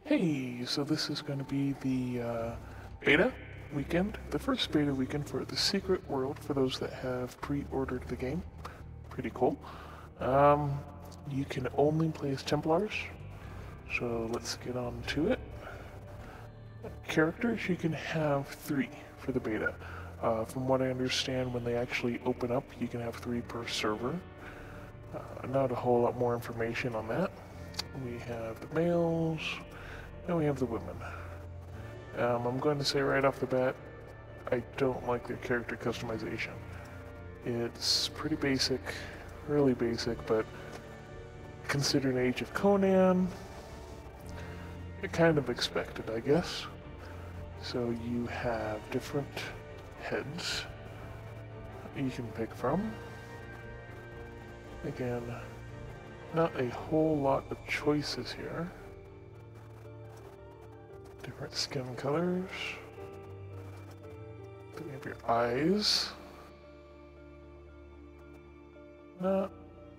Hey, so this is going to be the beta weekend, the first beta weekend for the Secret World for those that have pre-ordered the game. Pretty cool. You can only play as Templars, so let's get on to it. Characters, you can have 3 for the beta. From what I understand, when they actually open up, you can have 3 per server. Not a whole lot more information on that. We have the males, and we have the women. I'm going to say right off the bat, I don't like their character customization. It's pretty basic, really basic, but considering Age of Conan, kind of expected, I guess. So you have different heads you can pick from. Again, not a whole lot of choices here. Different skin colors. Then you have your eyes. Not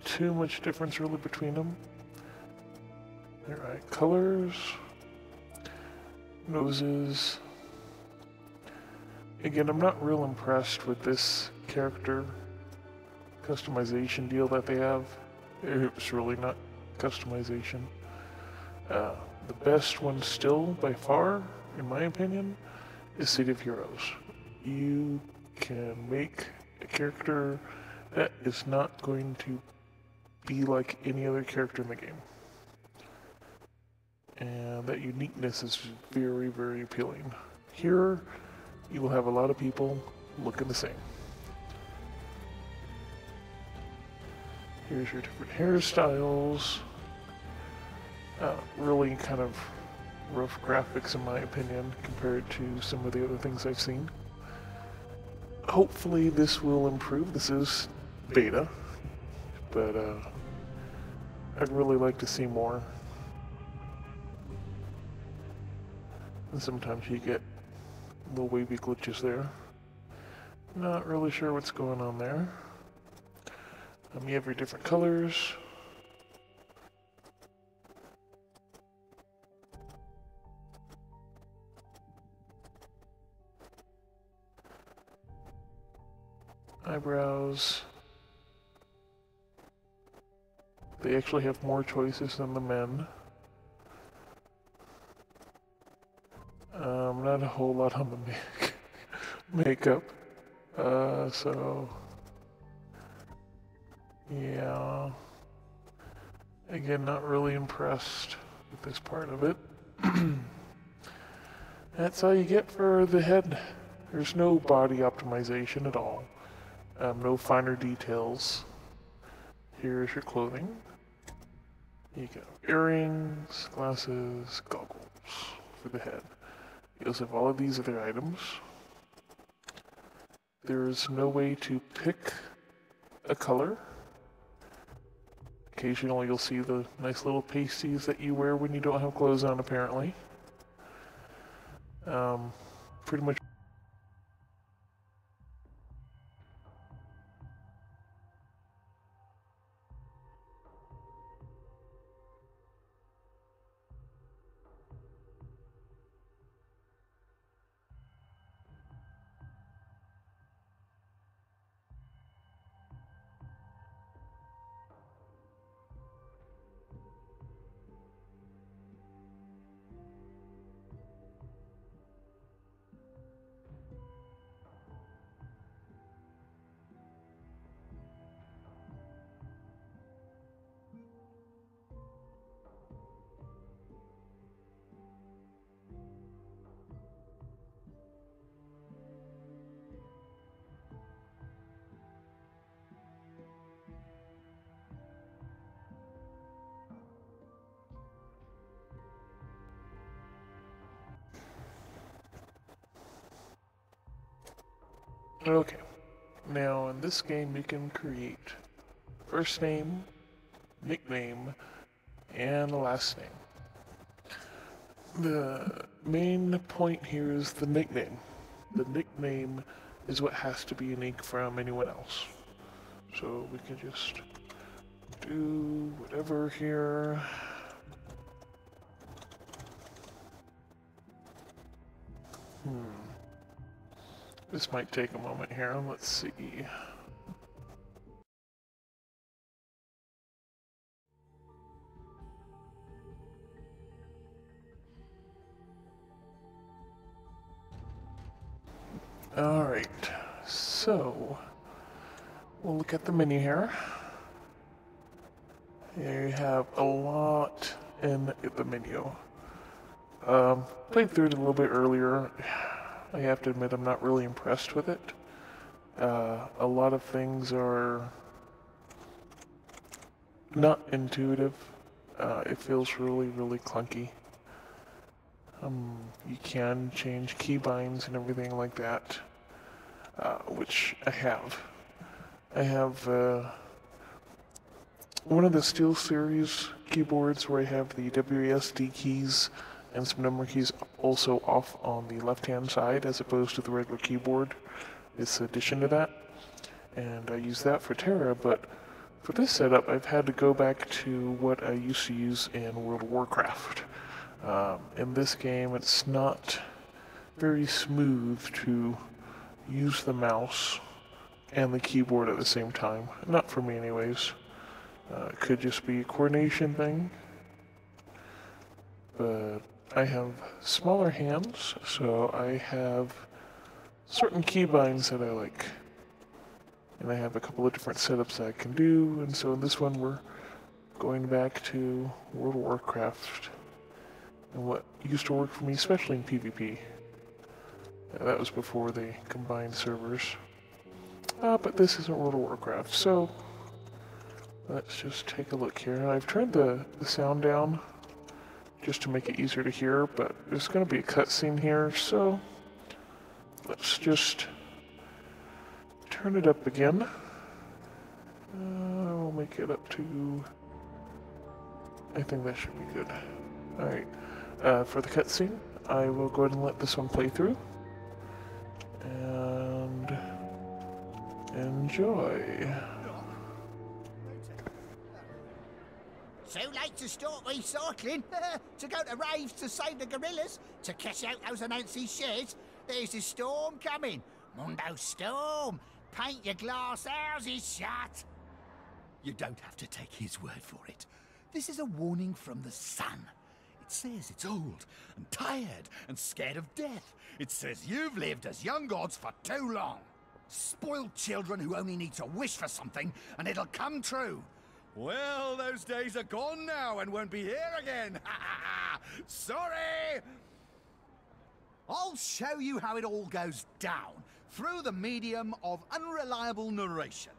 too much difference really between them. Their eye colors. Noses. Again, I'm not real impressed with this character customization deal that they have. It's really not customization. The best one still, by far, in my opinion, is City of Heroes. You can make a character that is not going to be like any other character in the game. And that uniqueness is very, very appealing. Here, you will have a lot of people looking the same. Here's your different hairstyles. Really kind of rough graphics in my opinion compared to some of the other things I've seen. Hopefully this will improve. This is beta, but I'd really like to see more. And sometimes you get little wavy glitches there. Not really sure what's going on there. You have your different colors. Eyebrows. They actually have more choices than the men. Not a whole lot on the makeup. So yeah. Again, not really impressed with this part of it. That's all you get for the head. There's no body optimization at all. No finer details. Here's your clothing. You got earrings, glasses, goggles for the head. You also have all of these other items. There's no way to pick a color. Occasionally you'll see the nice little pasties that you wear when you don't have clothes on, apparently. Pretty much. Okay, now in this game you can create first name, nickname, and last name. The main point here is the nickname. The nickname is what has to be unique from anyone else. So we can just do whatever here. This might take a moment here. Let's see. Alright, so we'll look at the Minihair. Here you have a lot in the menu. Played through it a little bit earlier. I have to admit I'm not really impressed with it. A lot of things are not intuitive. It feels really, really clunky. You can change keybinds and everything like that, which I have. I have one of the SteelSeries keyboards where I have the WASD keys and some number keys also off on the left-hand side as opposed to the regular keyboard. It's an addition to that, and I use that for Terra, but for this setup I've had to go back to what I used to use in World of Warcraft. In this game it's not very smooth to use the mouse and the keyboard at the same time. Not for me anyways. It could just be a coordination thing. But I have smaller hands, so I have certain keybinds that I like. And I have a couple of different setups that I can do, and so in this one we're going back to World of Warcraft and what used to work for me, especially in PvP. That was before they combined servers. But this isn't World of Warcraft, so let's just take a look here. I've turned the sound down just to make it easier to hear, but there's going to be a cutscene here, so let's just turn it up again. We'll make it up to... I think that should be good. Alright, for the cutscene, I will go ahead and let this one play through. And enjoy. So late to start recycling, to go to raves to save the gorillas, to cash out those Anansi shares. There's a storm coming. Mundo storm. Paint your glass houses shut. You don't have to take his word for it. This is a warning from the sun. It says it's old and tired and scared of death. It says you've lived as young gods for too long. Spoiled children who only need to wish for something and it'll come true. Well, those days are gone now and won't be here again. Sorry! I'll show you how it all goes down through the medium of unreliable narration.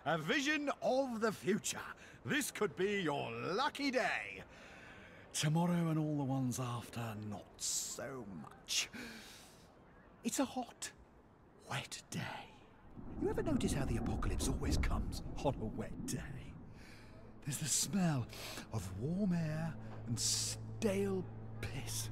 A vision of the future. This could be your lucky day. Tomorrow and all the ones after, not so much. It's a hot, wet day. You ever notice how the apocalypse always comes on a wet day? There's the smell of warm air and stale piss.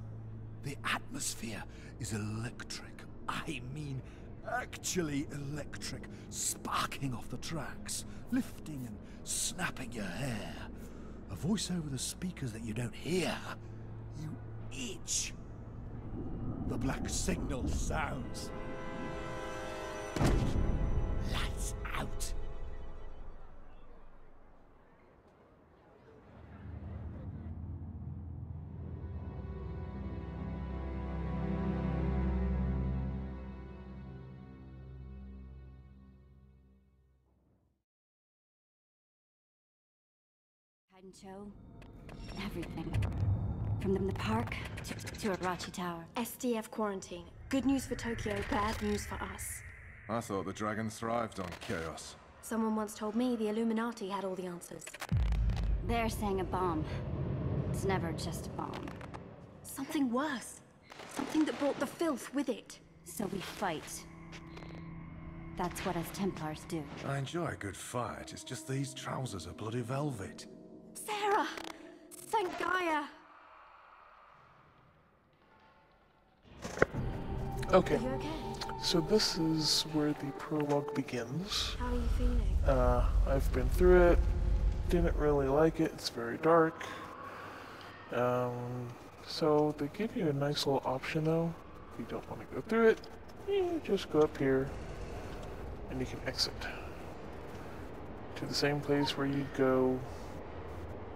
The atmosphere is electric. I mean, actually electric. Sparking off the tracks, lifting and snapping your hair. A voice over the speakers that you don't hear. You itch. The black signal sounds. Lights out. And show everything. From the park to Arachi Tower. SDF quarantine. Good news for Tokyo, bad news for us. I thought the dragon thrived on chaos. Someone once told me the Illuminati had all the answers. They're saying a bomb. It's never just a bomb. Something worse. Something that brought the filth with it. So we fight. That's what us Templars do. I enjoy a good fight, it's just these trousers are bloody velvet. Sarah! Thank Gaia! Okay, Are you okay? so this is where the prologue begins. How are you feeling? I've been through it, didn't really like it, it's very dark. So they give you a nice little option though. If you don't want to go through it, you just go up here and you can exit to the same place where you'd go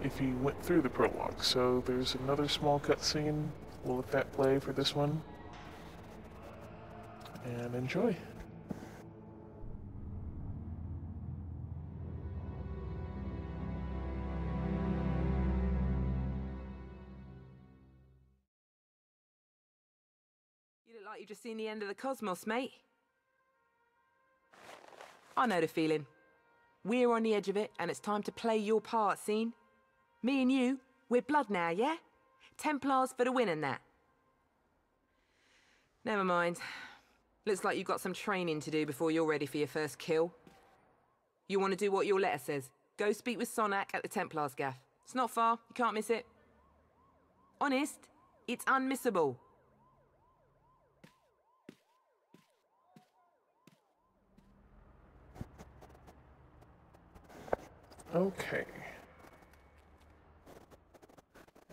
if you went through the prologue. So there's another small cutscene. We'll let that play for this one. And enjoy. You look like you've just seen the end of the cosmos, mate. I know the feeling. We're on the edge of it, and it's time to play your part, scene. Me and you, we're blood now, yeah? Templars for the win and that. Never mind. Looks like you've got some training to do before you're ready for your first kill. You want to do what your letter says. Go speak with Sonak at the Templars gaff. It's not far, you can't miss it. Honest, it's unmissable. Okay.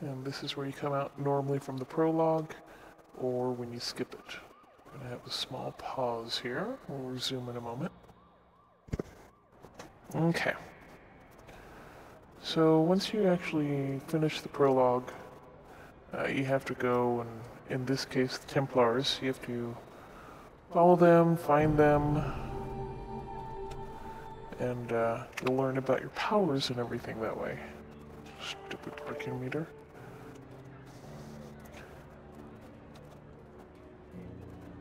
And this is where you come out normally from the prologue, or when you skip it. I'm going to have a small pause here. We'll resume in a moment. Okay. So once you actually finish the prologue, you have to go, and in this case, the Templars, you have to follow them, find them, and you'll learn about your powers and everything that way. Stupid parking meter.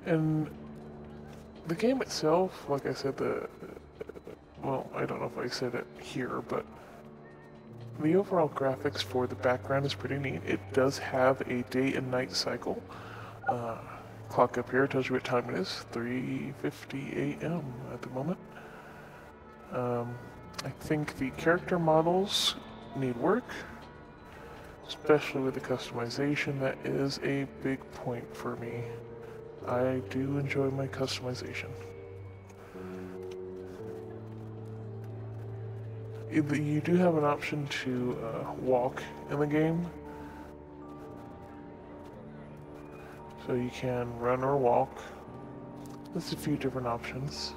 And the game itself, like I said, well, I don't know if I said it here, but the overall graphics for the background is pretty neat. It does have a day and night cycle. Clock up here tells you what time it is, 3:50 a.m. at the moment. I think the character models need work, especially with the customization. That is a big point for me. I do enjoy my customization. You do have an option to walk in the game. So you can run or walk. There's a few different options.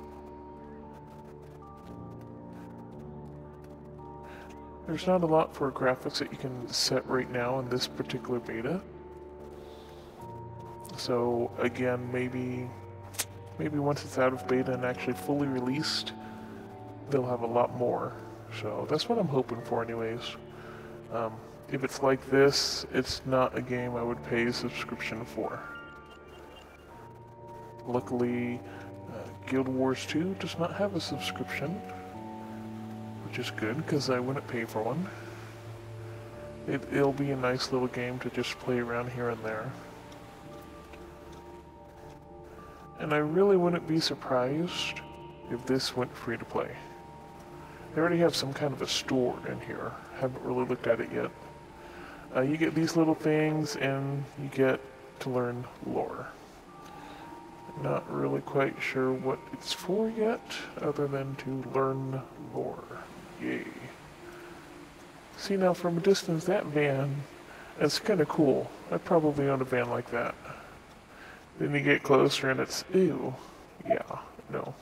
There's not a lot for graphics that you can set right now in this particular beta. So again, maybe once it's out of beta and actually fully released, they'll have a lot more. So that's what I'm hoping for anyways. If it's like this, it's not a game I would pay a subscription for. Luckily, Guild Wars 2 does not have a subscription, which is good because I wouldn't pay for one. It'll be a nice little game to just play around here and there. And I really wouldn't be surprised if this went free to play. They already have some kind of a store in here. Haven't really looked at it yet. You get these little things and you get to learn lore. Not really quite sure what it's for yet, other than to learn lore. Yay. See, now from a distance, that van, it's kind of cool. I'd probably own a van like that. Then you get closer and it's, ew. Yeah, no.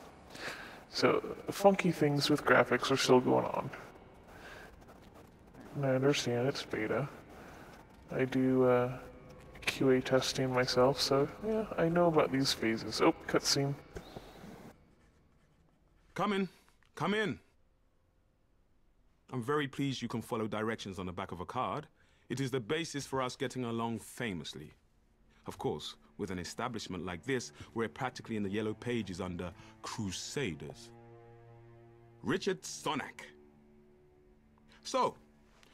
So, funky things with graphics are still going on. And I understand it's beta. I do QA testing myself, so yeah, I know about these phases. Oh, cutscene. Come in. Come in. I'm very pleased you can follow directions on the back of a card. It is the basis for us getting along famously. Of course, with an establishment like this, we're practically in the yellow pages under Crusaders. Richard Sonak. So,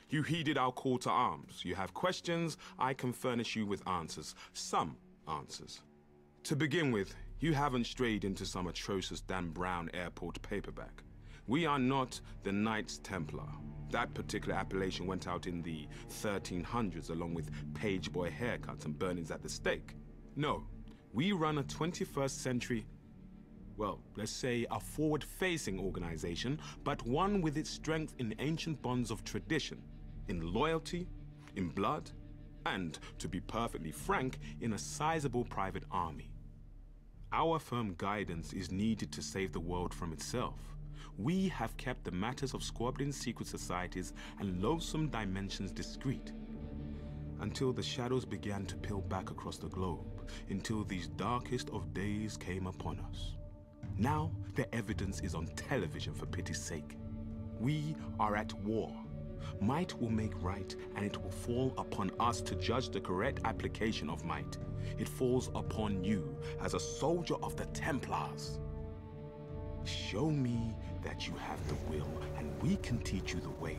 you heeded our call to arms. You have questions, I can furnish you with answers. Some answers. To begin with, you haven't strayed into some atrocious Dan Brown airport paperback. We are not the Knights Templar. That particular appellation went out in the 1300s along with page boy haircuts and burnings at the stake. No, we run a 21st century, well, let's say a forward-facing organization, but one with its strength in ancient bonds of tradition, in loyalty, in blood, and, to be perfectly frank, in a sizable private army. Our firm guidance is needed to save the world from itself. We have kept the matters of squabbling secret societies and loathsome dimensions discreet, until the shadows began to peel back across the globe, until these darkest of days came upon us. Now, the evidence is on television, for pity's sake. We are at war. Might will make right, and it will fall upon us to judge the correct application of might. It falls upon you as a soldier of the Templars. Show me that you have the will, and we can teach you the way.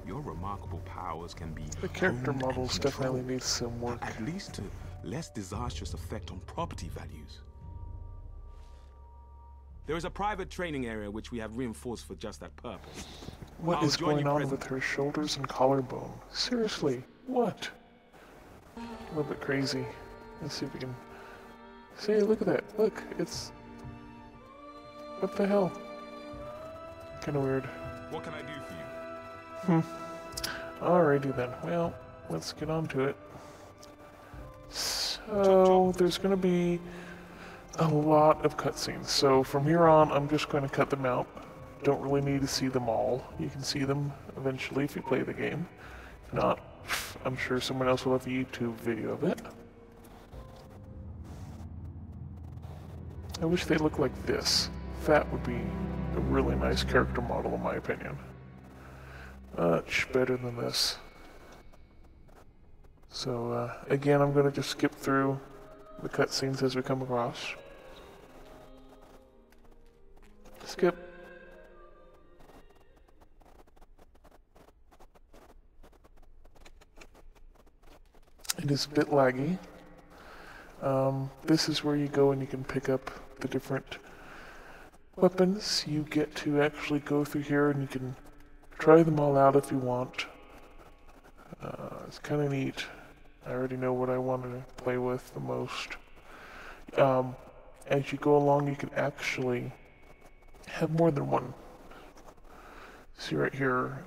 Your remarkable powers can be The character honed and models definitely controlled, need some work. at least to less disastrous effect on property values. There is a private training area which we have reinforced for just that purpose. What I'll is join going you on present. with her shoulders and collarbone? Seriously, what? A little bit crazy. Let's see if we can... See, look at that. Look, it's... What the hell? Kinda weird. What can I do for you? Alrighty then. Well, let's get on to it. So, there's gonna be a lot of cutscenes. So from here on, I'm just going to cut them out. Don't really need to see them all. You can see them eventually if you play the game. If not, I'm sure someone else will have a YouTube video of it. I wish they looked like this. That would be a really nice character model in my opinion. Much better than this. So again, I'm going to just skip through the cutscenes as we come across. Skip. It is a bit laggy. This is where you go and you can pick up the different weapons. You get to actually go through here and you can try them all out if you want. It's kind of neat. I already know what I want to play with the most. As you go along, you can actually have more than one. See right here,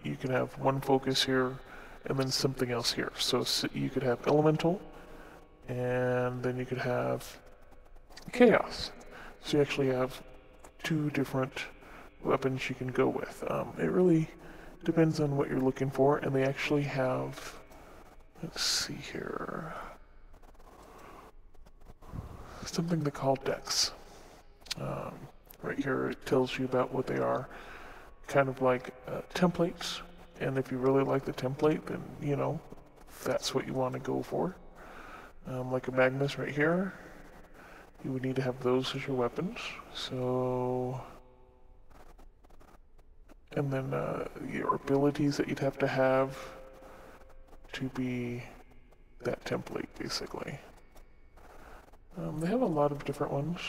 you can have one focus here, and then something else here. So you could have elemental, and then you could have chaos. So you actually have two different weapons you can go with. It really depends on what you're looking for, and they actually have, let's see here, something they call decks. Right here it tells you about what they are, kind of like templates, and if you really like the template, then you know that's what you want to go for. Like a Magnus right here, you would need to have those as your weapons. So, and then your abilities that you'd have to be that template, basically. They have a lot of different ones.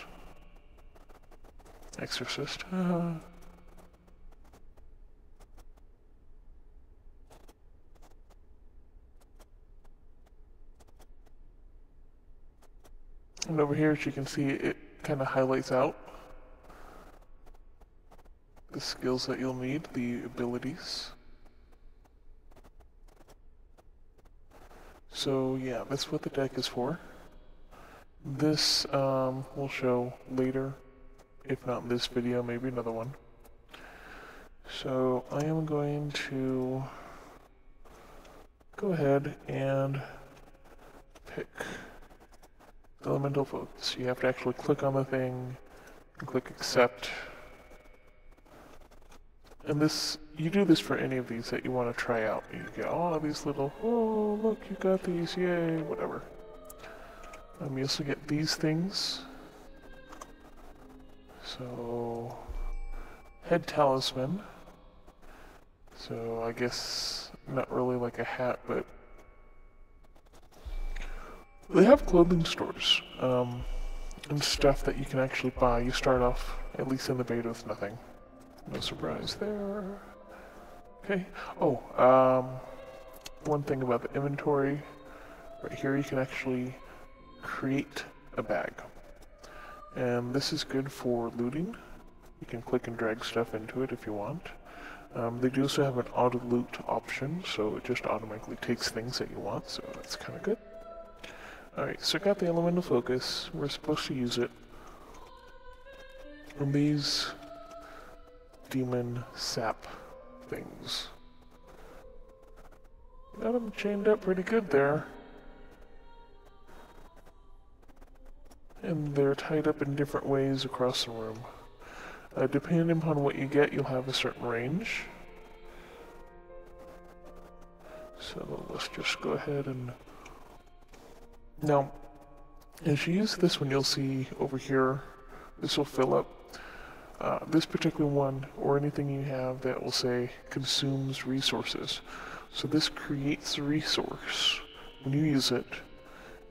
Exorcist. And over here, as you can see, it kind of highlights out the skills that you'll need, the abilities. So yeah, that's what the deck is for. This we'll show later, if not in this video, maybe another one. So I am going to go ahead and pick elemental focus. You have to actually click on the thing and click accept. And this, you do this for any of these that you want to try out. You get all of these little, oh look, you got these, yay, whatever. You also get these things. So, head talisman. So I guess not really like a hat, but they have clothing stores and stuff that you can actually buy. You start off, at least in the beta, with nothing. No surprise there. Okay. Oh, one thing about the inventory. Right here you can actually create a bag. And this is good for looting. You can click and drag stuff into it if you want. They do also have an auto loot option, so it just automatically takes things that you want, so that's kind of good. Alright, so I got the elemental focus. We're supposed to use it on these demon sap things. Got them chained up pretty good there. And they're tied up in different ways across the room. Depending upon what you get, you'll have a certain range. So let's just go ahead and... Now, as you use this one, you'll see over here, this will fill up. This particular one, or anything you have that will say, consumes resources. So this creates a resource when you use it,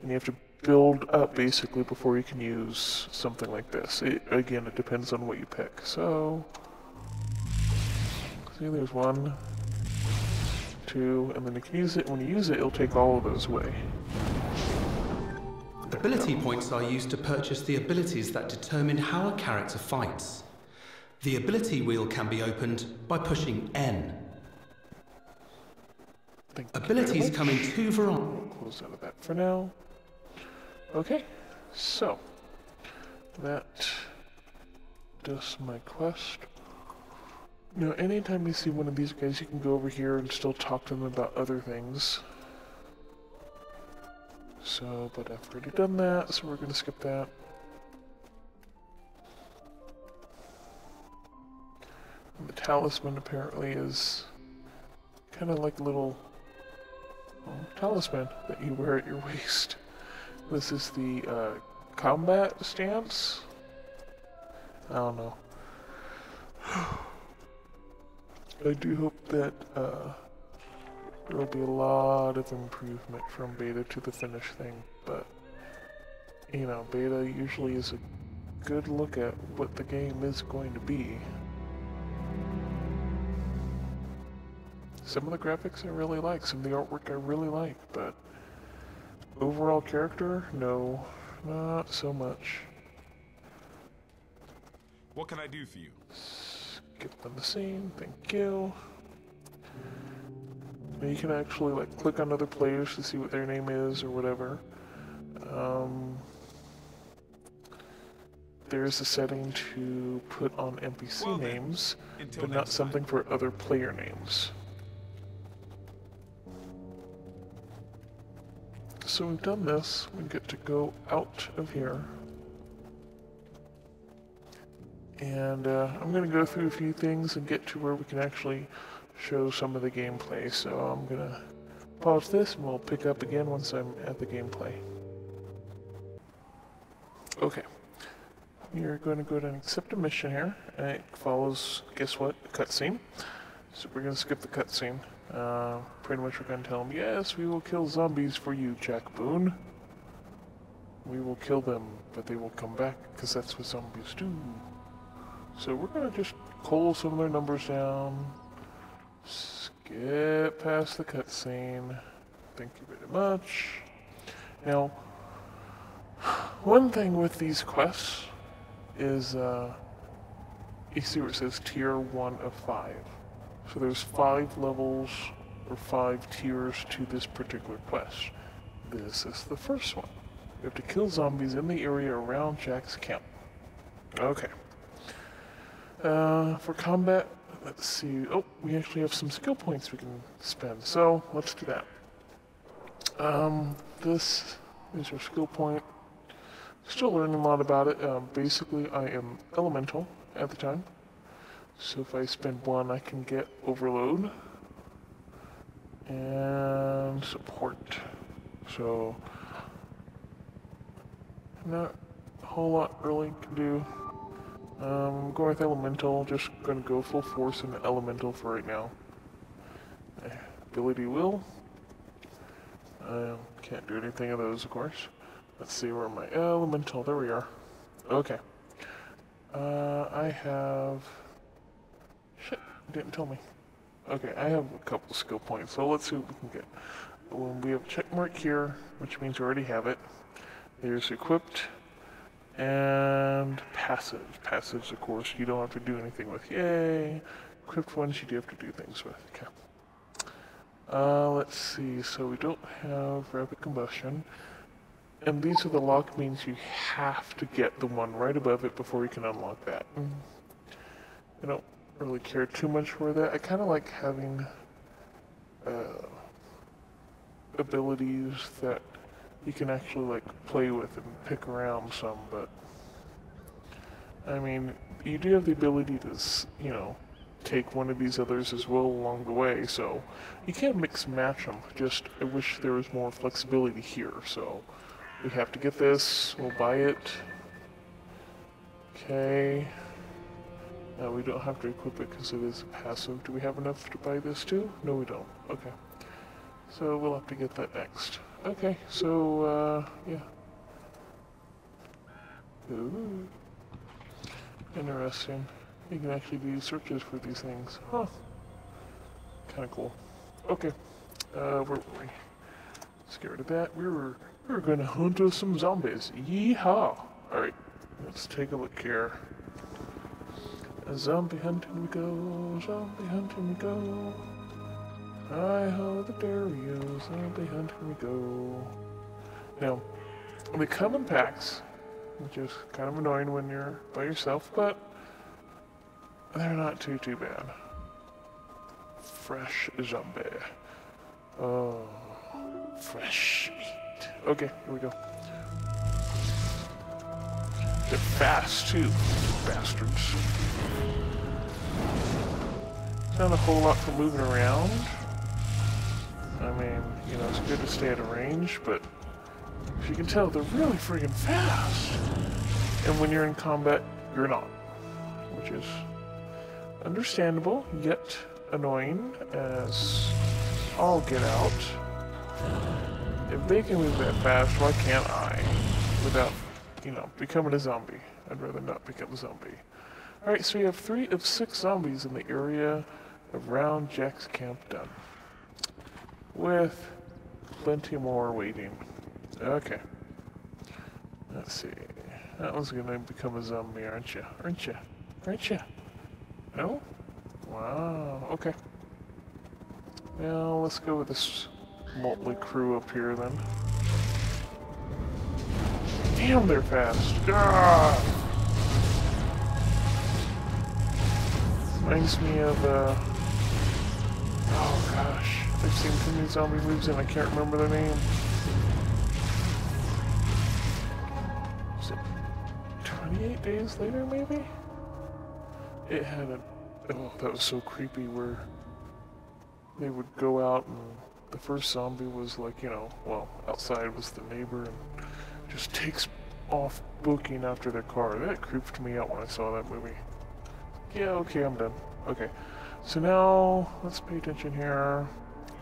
and you have to build up basically before you can use something like this. Again, it depends on what you pick. So, see, there's 1, 2, and then you can use it. When you use it, it'll take all of those away. Ability points are used to purchase the abilities that determine how a character fights. The ability wheel can be opened by pushing N. Abilities come in 2 varieties. We'll close out of that for now. Okay, so that does my quest. Now, anytime you see one of these guys, you can go over here and still talk to them about other things. So, but I've already done that, so we're going to skip that. And the talisman apparently is kind of like a little talisman that you wear at your waist. This is the combat stance? I don't know. I do hope that there will be a lot of improvement from beta to the finished thing, but you know, beta usually is a good look at what the game is going to be. Some of the graphics I really like, some of the artwork I really like, but overall character, no, not so much. What can I do for you? Skip on the scene, thank you. Now you can actually like click on other players to see what their name is or whatever. There's a setting to put on NPC names, but not something for other player names. So we've done this, we get to go out of here. And I'm going to go through a few things and get to where we can actually show some of the gameplay. So I'm going to pause this and we'll pick up again once I'm at the gameplay. Okay. You're going to go ahead and accept a mission here. And it follows, guess what, a cutscene. So we're going to skip the cutscene. Pretty much we're going to tell them, yes, we will kill zombies for you, Jack Boone. We will kill them, but they will come back, because that's what zombies do. So we're going to just cull some of their numbers down. Skip past the cutscene. Thank you very much. Now, one thing with these quests is, you see where it says tier 1 of 5. So there's 5 levels or 5 tiers to this particular quest. This is the first one. You have to kill zombies in the area around Jack's camp. Okay. For combat, let's see. Oh, we actually have some skill points we can spend. So let's do that. This is our skill point. Still learning a lot about it. Basically, I am elemental at the time. So if I spend 1, I can get overload and support. So not a whole lot really can do. I'm going with elemental, just going to go full force in elemental for right now. Ability will. Can't do anything of those, of course. Let's see, where am I? Elemental, there we are. Okay. I have... Shit, it didn't tell me. Okay, I have a couple skill points, so let's see what we can get. We have a check mark here, which means we already have it. There's equipped and passive. Passives, of course, you don't have to do anything with. Yay! equipped ones you do have to do things with. Okay. Let's see. So we don't have rapid combustion. And these are the lock means you have to get the one right above it before you can unlock that. I don't really care too much for that. I kind of like having abilities that you can actually like play with and pick around some, but I mean, you do have the ability to, you know, take one of these others as well along the way, so you can mix and match them. Just, I wish there was more flexibility here, so we have to get this, we'll buy it. Okay. Now we don't have to equip it because it is passive. Do we have enough to buy this too? No, we don't. Okay. So we'll have to get that next. Okay, so, yeah. Ooh. Interesting. You can actually do searches for these things. Huh. Kind of cool. Okay. Where were we? Scared of that. We're gonna hunt us some zombies. Yeehaw! Alright, let's take a look here. Zombie hunting we go, zombie hunting we go. Hi-ho the Dario, zombie hunting we go. Now, they come in packs, which is kind of annoying when you're by yourself, but they're not too bad. Fresh zombie. Oh, fresh meat. Okay, here we go. They're fast too, bastards. Not a whole lot for moving around. I mean, you know, it's good to stay at a range, but if you can tell, they're really friggin' fast. And when you're in combat, you're not. Which is understandable, yet annoying, as all get out. If they can move that fast, why can't I? Without, you know, becoming a zombie. I'd rather not become a zombie. Alright, so we have 3 of 6 zombies in the area around Jack's camp done. With plenty more waiting. Okay. Let's see. That one's gonna become a zombie, aren't you? Aren't you? Aren't you? No? Wow. Okay. Well, let's go with this motley crew up here then. Damn, they're fast. Ah! Reminds me of, oh gosh. I've seen too many zombie moves and I can't remember their name. Was it 28 days later, maybe? It had a... Oh, that was so creepy where they would go out and the first zombie was like, you know, well, outside was the neighbor and just takes off booking after their car. That creeped me out when I saw that movie. Yeah, okay, I'm done. Okay. So now, let's pay attention here.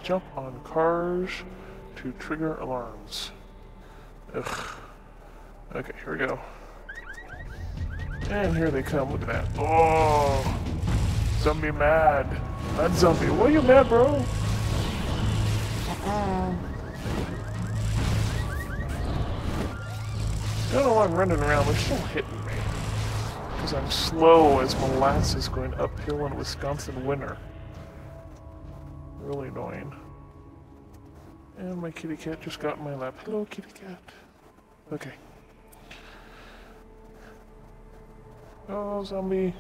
Jump on cars to trigger alarms. Ugh. Okay, here we go. And here they come, look at that. Oh! Zombie mad. Mad zombie. Why are you mad, bro? I don't know why I'm running around, they're still hitting me. Because I'm slow as molasses going uphill in Wisconsin winter. Really annoying. And my kitty cat just got in my lap. Hello, kitty cat. Okay. Oh, zombie.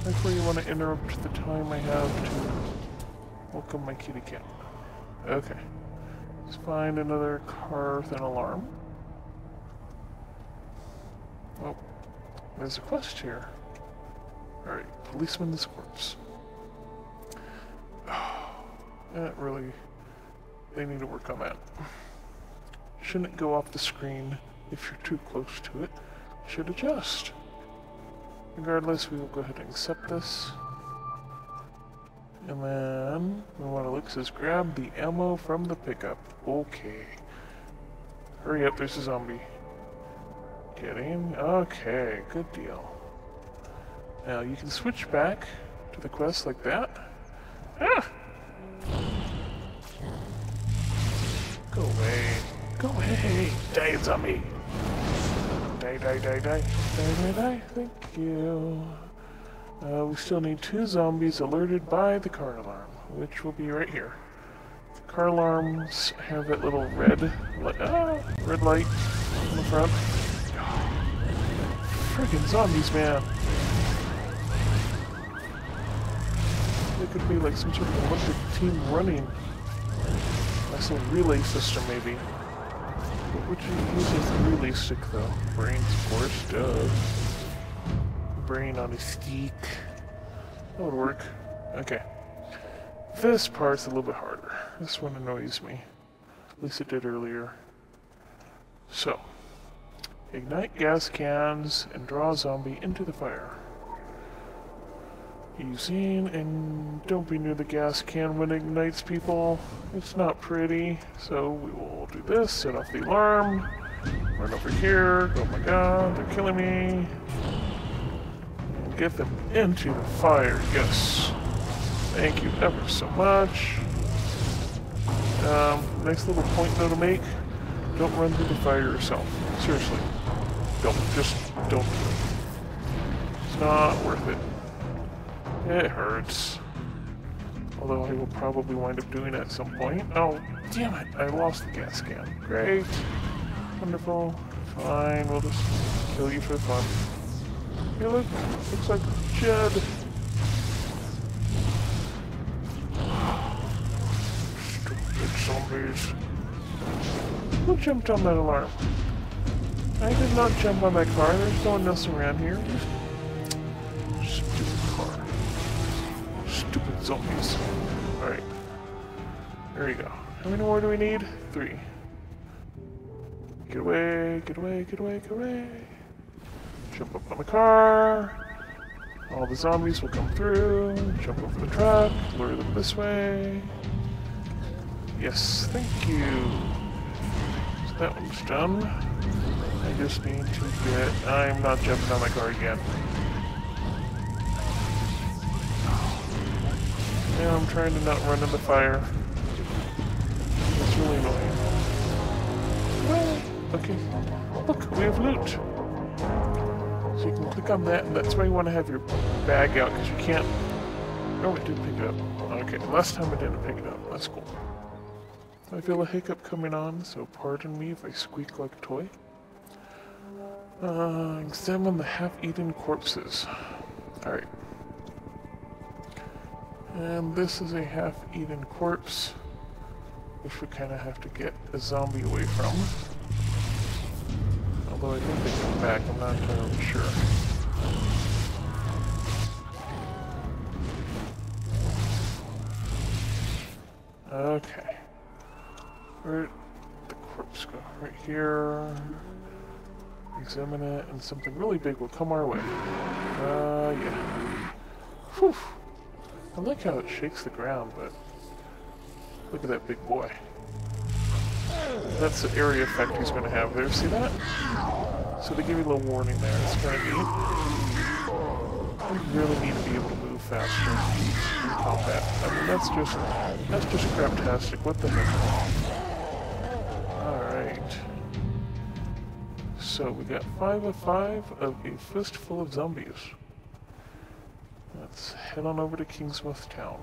That's where you want to interrupt the time I have to welcome my kitty cat. Okay. Let's find another car with an alarm. Oh, there's a quest here. Alright, policeman this corpse. That really... They need to work on that. Shouldn't go off the screen if you're too close to it. Should adjust. Regardless, we will go ahead and accept this. And then, we want to look, says grab the ammo from the pickup. Okay. Hurry up, there's a zombie. Getting? Okay, good deal. Now, you can switch back to the quest like that. Ah! Go away. Go away! Die, zombie! Die, die, die, die. Die, die, die. Thank you. We still need 2 zombies alerted by the car alarm, which will be right here. The car alarms have that little red light in the front. Friggin' zombies, man. They could be like some sort of Olympic team running. Nice little relay system, maybe. What would you use as a relay stick, though? Brains, of course, duh. Brain on a stick. That would work. Okay. This part's a little bit harder. This one annoys me. At least it did earlier. So, ignite gas cans and draw a zombie into the fire. Using, and don't be near the gas can when it ignites, people. It's not pretty. So we will do this, set off the alarm, run over here. Oh my god, they're killing me. And get them into the fire, yes. Thank you ever so much. Nice little point though to make. Don't run through the fire yourself. Seriously. Don't do it. It's not worth it. It hurts. Although I will probably wind up doing it at some point. Oh, damn it. I lost the gas can. Great. Wonderful. Fine. We'll just kill you for fun. Hey, look. Looks like Jed. Stupid zombies. Who jumped on that alarm? I did not jump on that car. There's no one else around here. Stupid zombies. Alright. There we go. How many more do we need? 3. Get away, get away, get away, get away. Jump up on the car. All the zombies will come through. Jump over the truck. Lure them this way. Yes, thank you. So that one's done. I just need to get... I'm not jumping on my car again. And I'm trying to not run into fire. It's really annoying. Well, okay. Look, we have loot. So you can click on that, and that's why you want to have your bag out, because you can't... Oh, I did pick it up. Okay, last time I didn't pick it up. That's cool. I feel a hiccup coming on, so pardon me if I squeak like a toy. Examine the half-eaten corpses. Alright. And this is a half-eaten corpse, which we kind of have to get a zombie away from. Although I think they come back, I'm not entirely sure. Okay. Where'd the corpse go? Right here. Examine it, and something really big will come our way. Yeah. Whew. I like how it shakes the ground, but look at that big boy. That's the area effect he's going to have there. See that? So they give you a little warning there. It's kind of neat. We really need to be able to move faster in combat. I mean, that's just craptastic. What the heck? Alright. So we got 5 of 5 of a fistful of zombies. Let's head on over to Kingsmouth Town.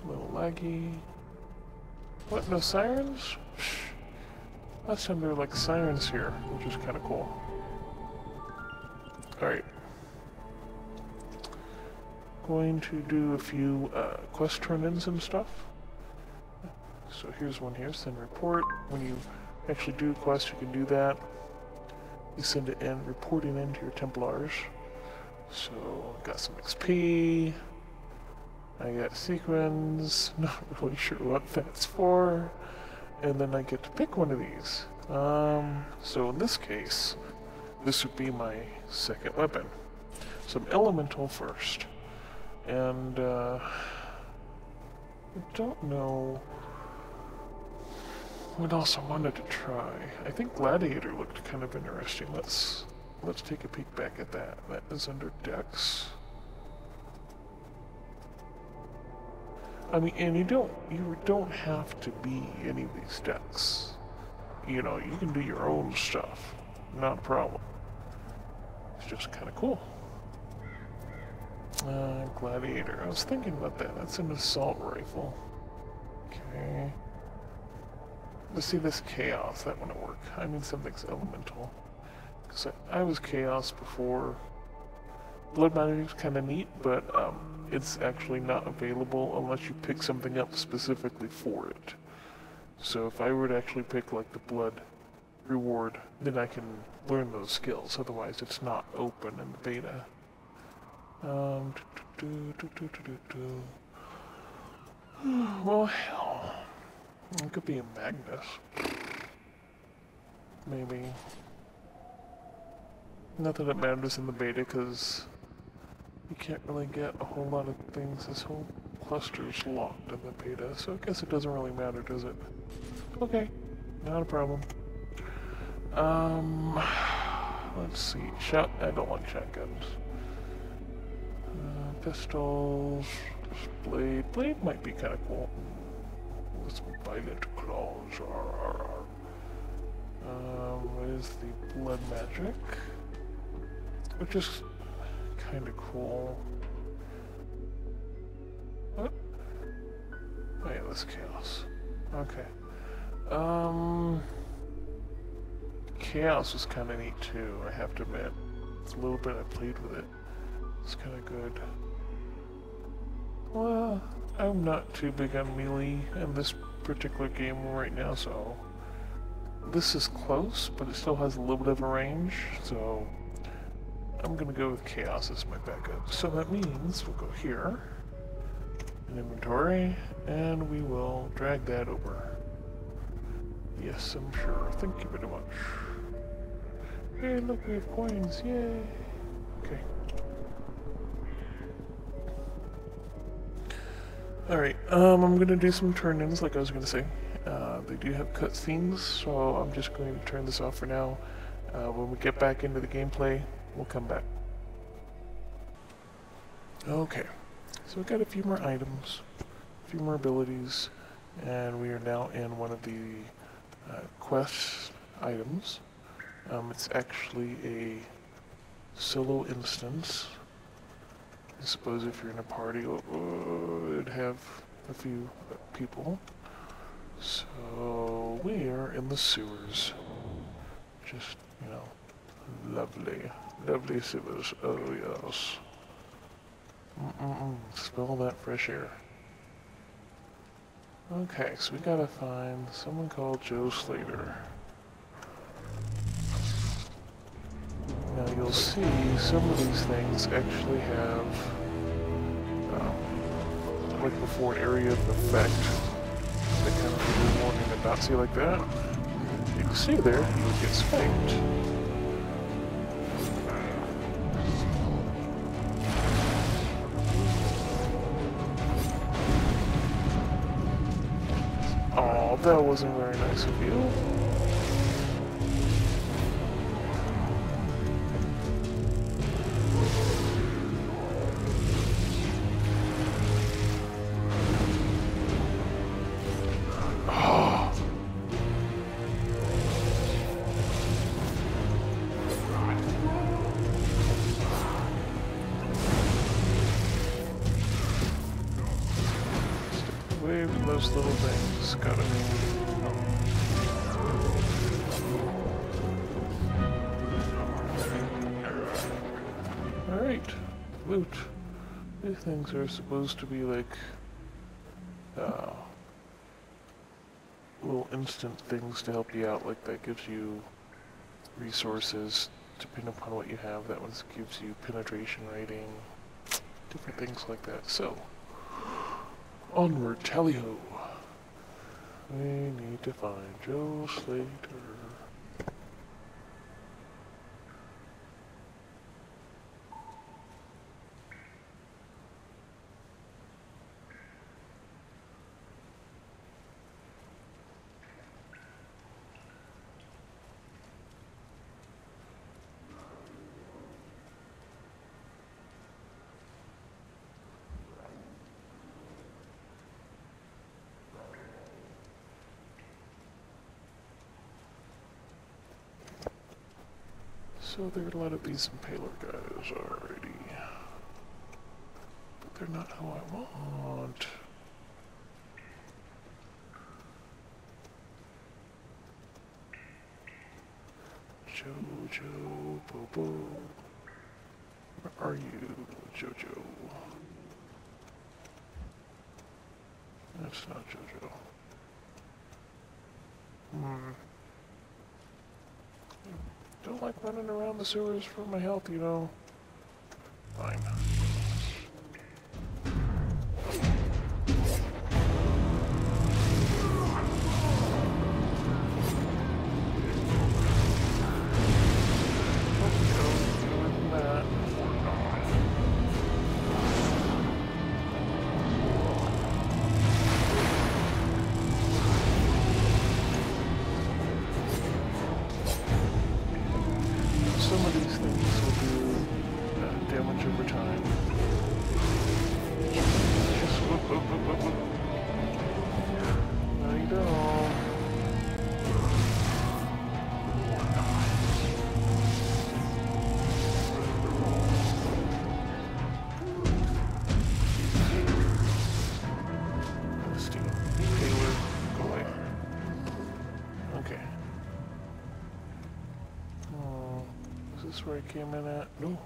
A little laggy. What, no sirens? Last time there were like sirens here, which is kind of cool. Alright. Going to do a few quest turn-ins and stuff. So here's one here, send report. When you actually do a quest, you can do that. You send it in, reporting into your Templars. So, got some XP. I got sequins, not really sure what that's for. And then I get to pick one of these. So in this case, this would be my second weapon. Some elemental first. And, I don't know what else I wanted to try. I think Gladiator looked kind of interesting. Let's take a peek back at that. That is under Dex. I mean, and you don't have to be any of these decks. You know, you can do your own stuff. not a problem. It's just kind of cool. Gladiator. I was thinking about that. That's an assault rifle. Okay. Let's see this chaos. That wouldn't work. I need something's elemental. Because I was chaos before. Blood magic's kind of neat, but it's actually not available unless you pick something up specifically for it. So if I were to actually pick like the blood reward, then I can learn those skills. Otherwise, it's not open in the beta. Well, hell. It could be a Magnus. Maybe. Not that it matters in the beta, because you can't really get a whole lot of things. This whole cluster's locked in the beta, so I guess it doesn't really matter, does it? Okay, not a problem. Let's see. I don't like shotguns. Pistols. Blade. Blade might be kind of cool. With some violent claws. What is the blood magic? Which is kind of cool. What? Oh yeah, that's chaos. Okay. Chaos was kind of neat too, I have to admit. It's a little bit I played with it. It's kind of good. Well, I'm not too big on melee in this particular game right now, so this is close, but it still has a little bit of a range, so I'm gonna go with chaos as my backup. So that means we'll go here in inventory, and we will drag that over. Yes, I'm sure. Thank you very much. Hey, look, we have coins. Yay! Okay. Alright, I'm gonna do some turn-ins, like I was gonna say. They do have cutscenes, so I'm just going to turn this off for now. When we get back into the gameplay, we'll come back. Okay, so we've got a few more items, a few more abilities, and we are now in one of the quest items. It's actually a solo instance. I suppose if you're in a party, it'd have a few people. So we are in the sewers. Just, you know, lovely, lovely sewers. Oh yes. Smell that fresh air. Okay, so we gotta find someone called Joe Slater. Now you'll see some of these things actually have, like before an area of effect, they kind of give you a warning about. See, like that? You can see there, you would get spanked. Oh, that wasn't very nice of you. Those little things gotta be. Alright, loot. These things are supposed to be like little instant things to help you out. Like that gives you resources depending upon what you have. That one gives you penetration rating, different things like that. So onward, tally-ho. We need to find Joe Slater. So there are a lot of these impaler guys already. But they're not who I want. Jojo, Bobo. Where are you, Jojo? That's not Jojo. Don't like running around the sewers for my health, you know. Fine. Some of these things will do damage over time. Just whoop, whoop, whoop, whoop, whoop. No, you don't. Steal. Taylor, go away. Okay. Oh. Is this where I came in at? No.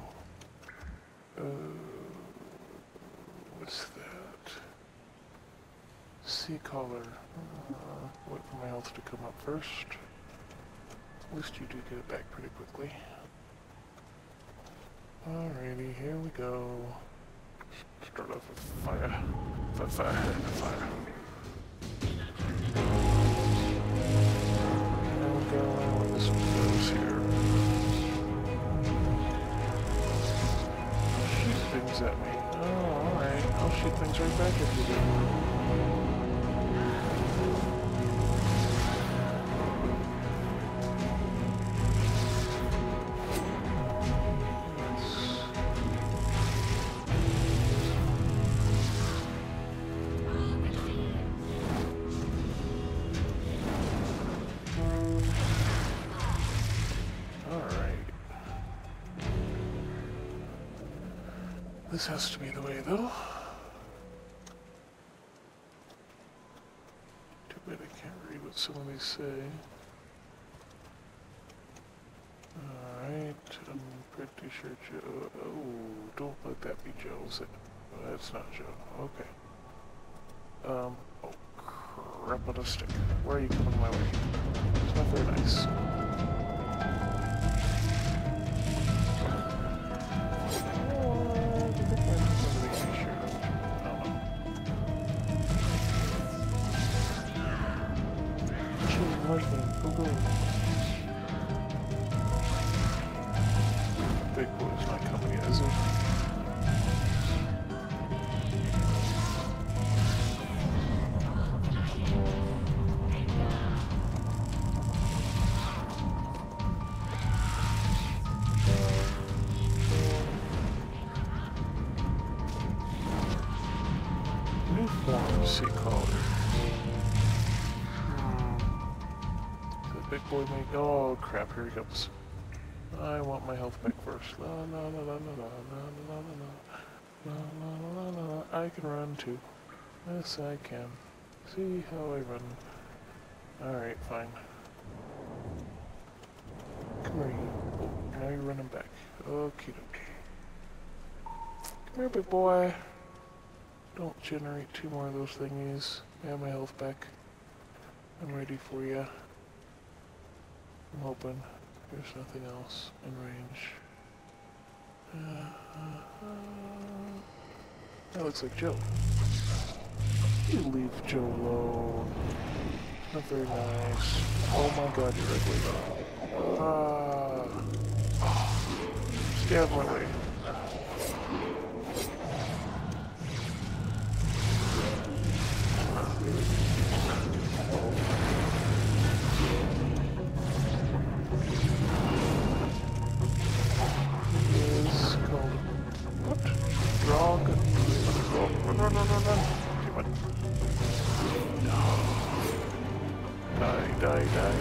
What's that? Sea collar. Wait for my health to come up first. At least you do get it back pretty quickly. Alrighty, here we go. Start off with fire. Fire. There we go. This one goes here. Things at me. Oh, alright. I'll shoot things right back if you do. This has to be the way, though. Too bad I can't read what some of these say. Alright, I'm pretty sure Joe... Oh, don't let that be Joe's. Oh, that's not Joe. Okay. Oh, crap on a stick. Where are you coming my way? It's not very nice. Big boy's not coming yet, is he? New form, sea collar. Big boy make... Oh crap, here he comes. I want my health back first. La la la la la la la la la la la la. I can run too. Yes, I can. See how I run. Alright, fine. Come here, you. Oh, now you're running back. Okie dokie. Come here, big boy. Don't generate two more of those thingies. I have my health back. I'm ready for you. I'm hoping there's nothing else in range. That looks like Joe. You leave Joe alone. Not very nice. Oh my god, you're ugly. Stay out of my way.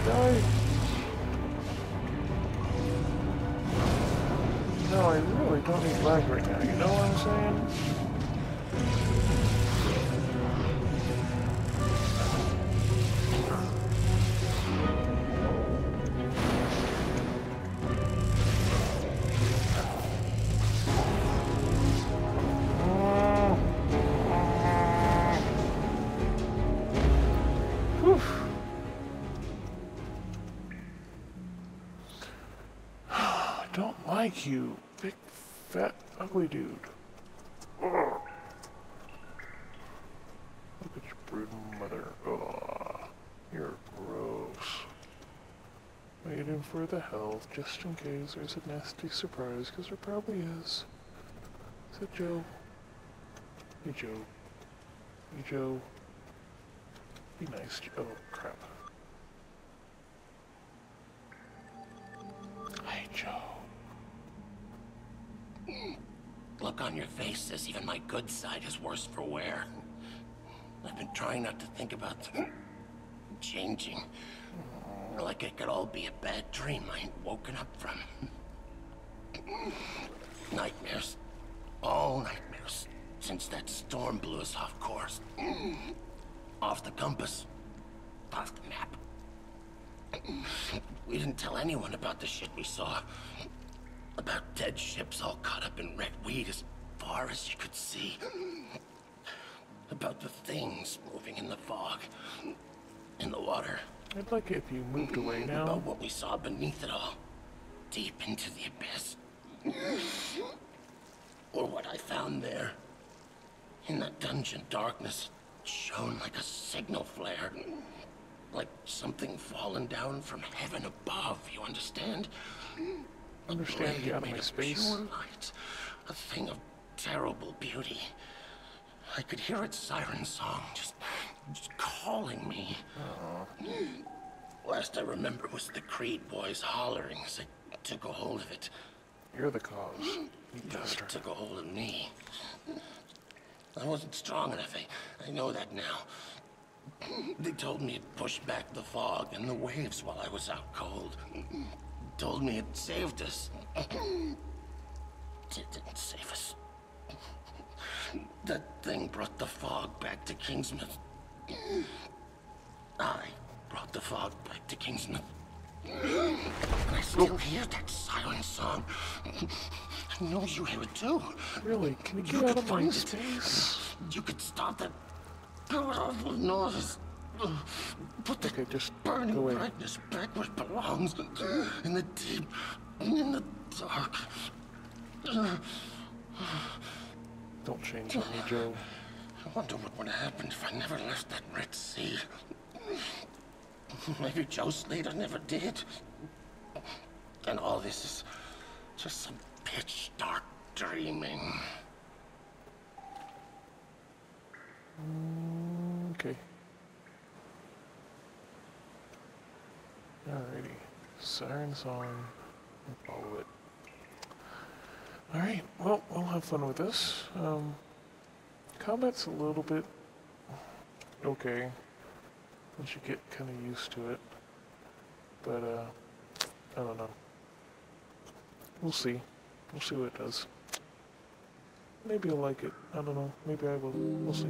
Die. No, I really don't need lag right now, you know what I'm saying? I don't like you, big, fat, ugly dude. Ugh. Look at your brooding mother. Ugh. You're gross. Waiting for the health, just in case there's a nasty surprise, because there probably is. Is it Joe? Hey, Joe. Hey, Joe. Be nice, Joe. Oh, crap. Hey, Joe. Look on your face says even my good side is worse for wear. I've been trying not to think about changing. Like it could all be a bad dream I ain't woken up from. Nightmares. All nightmares. Since that storm blew us off course. Off the compass. Off the map. We didn't tell anyone about the shit we saw. About dead ships all caught up in red weed as far as you could see. About the things moving in the fog. In the water. I'd like it if you moved away now. About what we saw beneath it all. Deep into the abyss. Or what I found there. In that dungeon, darkness shone like a signal flare. Like something fallen down from heaven above, you understand? Understand, get out of my space. Pure light. A thing of terrible beauty. I could hear its siren song just calling me. Last I remember was the Creed boys hollering as I took a hold of it. You're the cause. You It bastard. took a hold of me. I wasn't strong enough, I know that now. They told me it pushed back the fog and the waves while I was out cold. Told me it saved us. It didn't save us. That thing brought the fog back to Kingsmouth. I brought the fog back to Kingsmouth. And I still hear that siren song. I know you hear it too. Really? Can you You get could out of my find it. space? You could stop that awful noise. Put the Okay, just burning go away. brightness back where it belongs. In the deep, in the dark. Don't change on me, Joe. I wonder what would have happened if I never left that Red Sea. Maybe Joe Slater never did. And all this is just some pitch dark dreaming. Okay. Alrighty. Siren Song. And follow it. Alright, well, we'll have fun with this. Combat's a little bit okay. Once you get kind of used to it. But, I don't know. We'll see. We'll see what it does. Maybe I'll like it. I don't know. Maybe I will. We'll see.